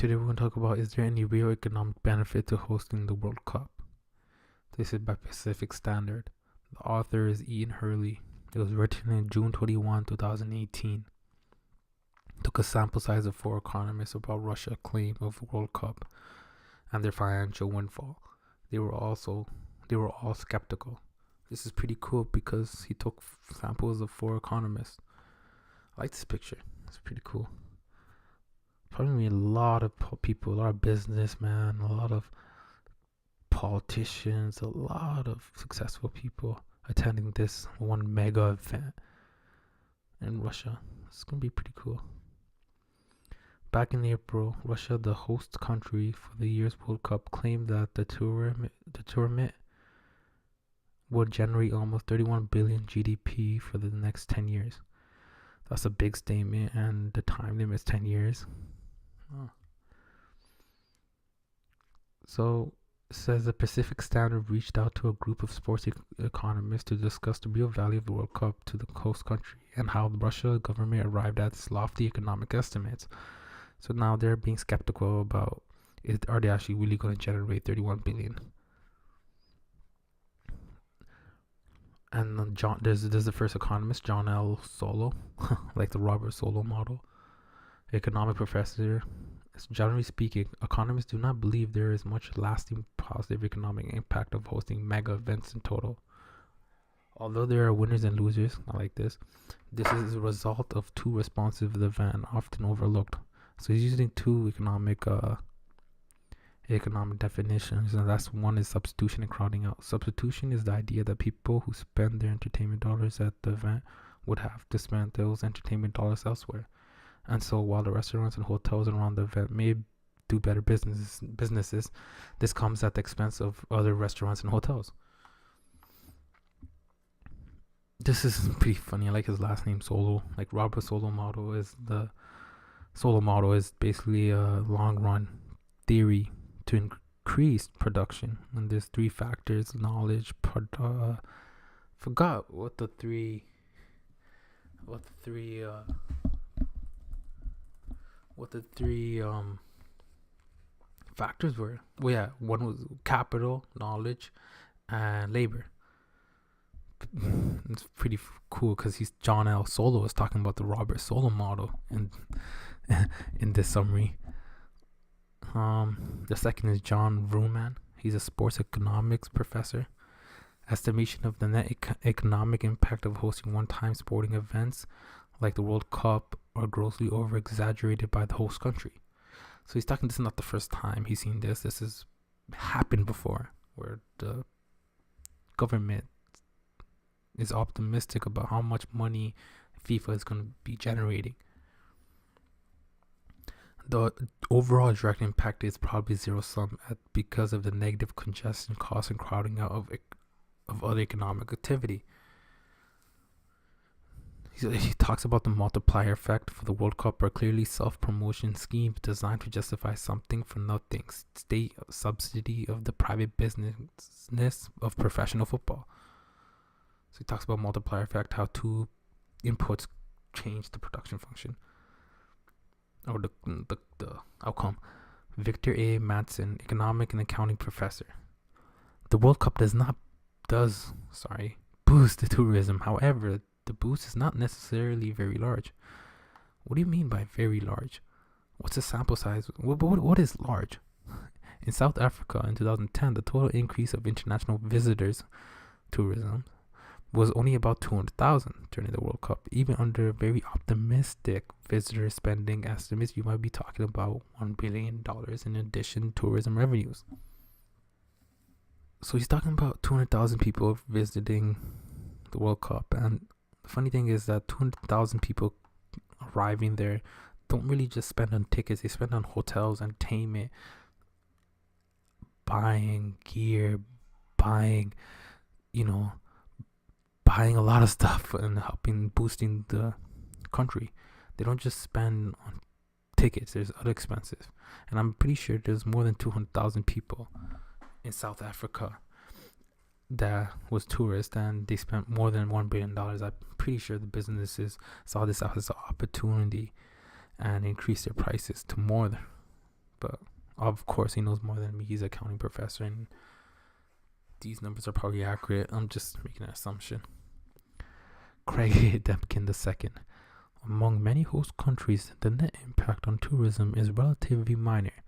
Today we're going to talk about, is there any real economic benefit to hosting the World Cup? This is by Pacific Standard. The author is Ian Hurley. It was written in June 21, 2018. Took a sample size of 4 economists about Russia's claim of the World Cup and their financial windfall. They were all skeptical. This is pretty cool because he took samples of 4 economists. I like this picture. It's pretty cool. Probably a lot of people, a lot of businessmen, a lot of politicians, a lot of successful people attending this one mega event in Russia. It's gonna be pretty cool. Back in April, Russia, the host country for the year's World Cup, claimed that the tournament would generate almost 31 billion GDP for the next 10 years. That's a big statement, and the time limit is 10 years. So it says the Pacific Standard reached out to a group of sports economists to discuss the real value of the World Cup to the host country and how the Russian government arrived at its lofty economic estimates. So now they're being skeptical about are they actually really going to generate 31 billion? And there's the first economist, John L. Solo, like the Robert Solo model, economic professor. Generally speaking, economists do not believe there is much lasting positive economic impact of hosting mega events in total. Although there are winners and losers, I like this. This is a result of 2 responses to the event, often overlooked. So he's using 2 economic definitions, and that's one is substitution and crowding out. Substitution is the idea that people who spend their entertainment dollars at the event would have to spend those entertainment dollars elsewhere. And so while the restaurants and hotels around the event may do better businesses, this comes at the expense of other restaurants and hotels. This is pretty funny. I like his last name, Solo. Like Robert Solo model is basically a long run theory to increase production. And there's 3 factors: knowledge, forgot what the three factors were. Well, yeah, one was capital, knowledge, and labor. It's pretty cool because he's John L. Solo is talking about the Robert Solo model in this summary. The second is John Vrooman. He's a sports economics professor. Estimation of the net economic impact of hosting one-time sporting events like the World Cup are grossly over-exaggerated by the host country. So he's talking, this is not the first time he's seen this. This has happened before, where the government is optimistic about how much money FIFA is going to be generating. The overall direct impact is probably zero-sum because of the negative congestion costs and crowding out of other economic activity. He talks about the multiplier effect for the World Cup are clearly self-promotion schemes designed to justify something for nothing, state subsidy of the private business of professional football. So he talks about multiplier effect, how 2 inputs change the production function or the outcome. Victor A. Madsen, economic and accounting professor. The World Cup does boost the tourism. However, the boost is not necessarily very large. What do you mean by very large? What's the sample size? What is large? In South Africa in 2010, the total increase of international visitors tourism was only about 200,000 during the World Cup. Even under very optimistic visitor spending estimates, you might be talking about $1 billion in addition tourism revenues. So he's talking about 200,000 people visiting the World Cup, and the funny thing is that 200,000 people arriving there don't really just spend on tickets. They spend on hotels, entertainment, buying gear, buying a lot of stuff and helping boosting the country. They don't just spend on tickets. There's other expenses. And I'm pretty sure there's more than 200,000 people in South Africa that was tourists, and they spent more than $1 billion. I'm pretty sure the businesses saw this as an opportunity and increased their prices to more but of course he knows more than me. He's an accounting professor, and these numbers are probably accurate. I'm just making an assumption. Craig Dempkin II. Among many host countries, the net impact on tourism is relatively minor.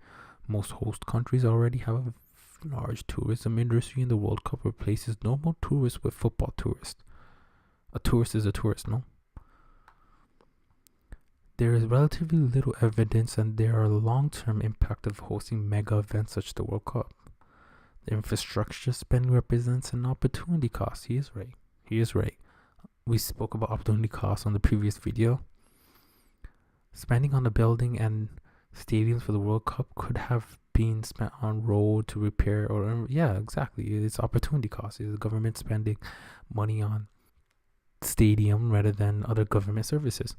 Most host countries already have a large tourism industry, and the World Cup replaces normal tourists with football tourists. A tourist is a tourist, no? There is relatively little evidence and there are long-term impact of hosting mega events such as the World Cup. The infrastructure spending represents an opportunity cost. He is right. We spoke about opportunity costs on the previous video. Spending on the building and stadiums for the World Cup could have been spent on road to repair exactly. It's opportunity cost. It's the government spending money on stadium rather than other government services.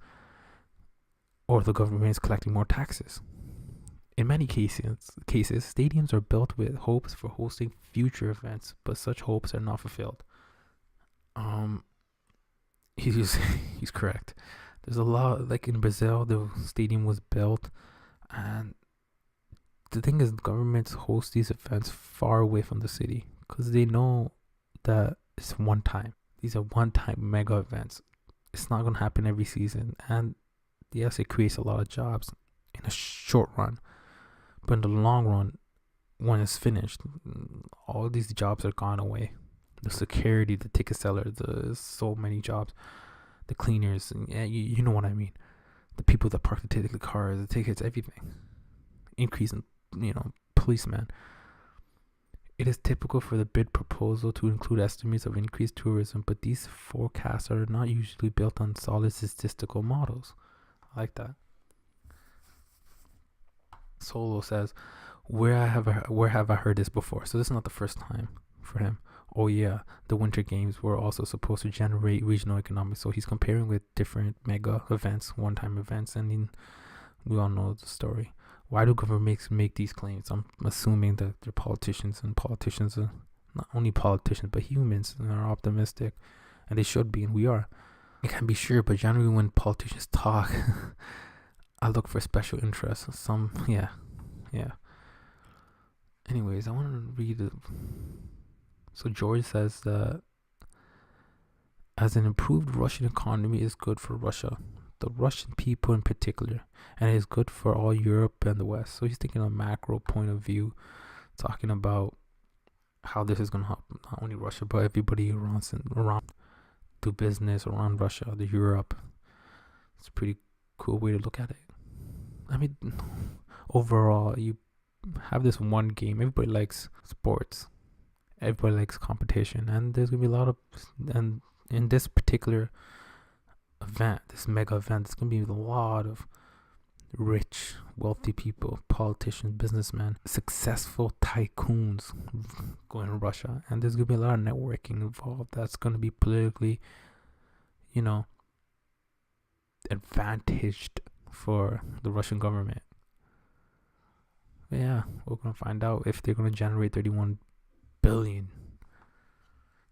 Or the government is collecting more taxes. In many cases, stadiums are built with hopes for hosting future events, but such hopes are not fulfilled. He's correct. There's a lot, like in Brazil, the stadium was built, and the thing is, governments host these events far away from the city because they know that it's one time. These are one-time mega events. It's not gonna happen every season, and yes, it creates a lot of jobs in a short run, but in the long run, when it's finished, all these jobs are gone away. The security, the ticket seller, there's so many jobs. The cleaners, you know what I mean. The people that park the cars, the tickets, everything. Increase in, policemen. It is typical for the bid proposal to include estimates of increased tourism, but these forecasts are not usually built on solid statistical models. I like that. Solo says, where have I heard this before? So this is not the first time for him. Oh yeah, the Winter Games were also supposed to generate regional economics. So he's comparing with different mega events, one-time events, and we all know the story. Why do governments make these claims? I'm assuming that they're politicians, and politicians are not only politicians but humans and are optimistic, and they should be, and we are. I can't be sure, but generally when politicians talk, I look for special interests. Yeah. Anyways, I want to read it. So George says that as an improved Russian economy is good for Russia, the Russian people in particular, and it is good for all Europe and the West. So he's taking a macro point of view, talking about how this is going to help not only Russia but everybody around do business around Russia, the Europe. It's a pretty cool way to look at it. I mean, overall, you have this one game. Everybody likes sports. Everybody likes competition, and there's gonna be a lot of, and in this particular event, this mega event, there's gonna be a lot of rich, wealthy people, politicians, businessmen, successful tycoons going to Russia, and there's gonna be a lot of networking involved. That's gonna be politically, advantaged for the Russian government. But yeah, we're gonna find out if they're gonna generate 31 billion.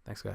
Thanks, guys.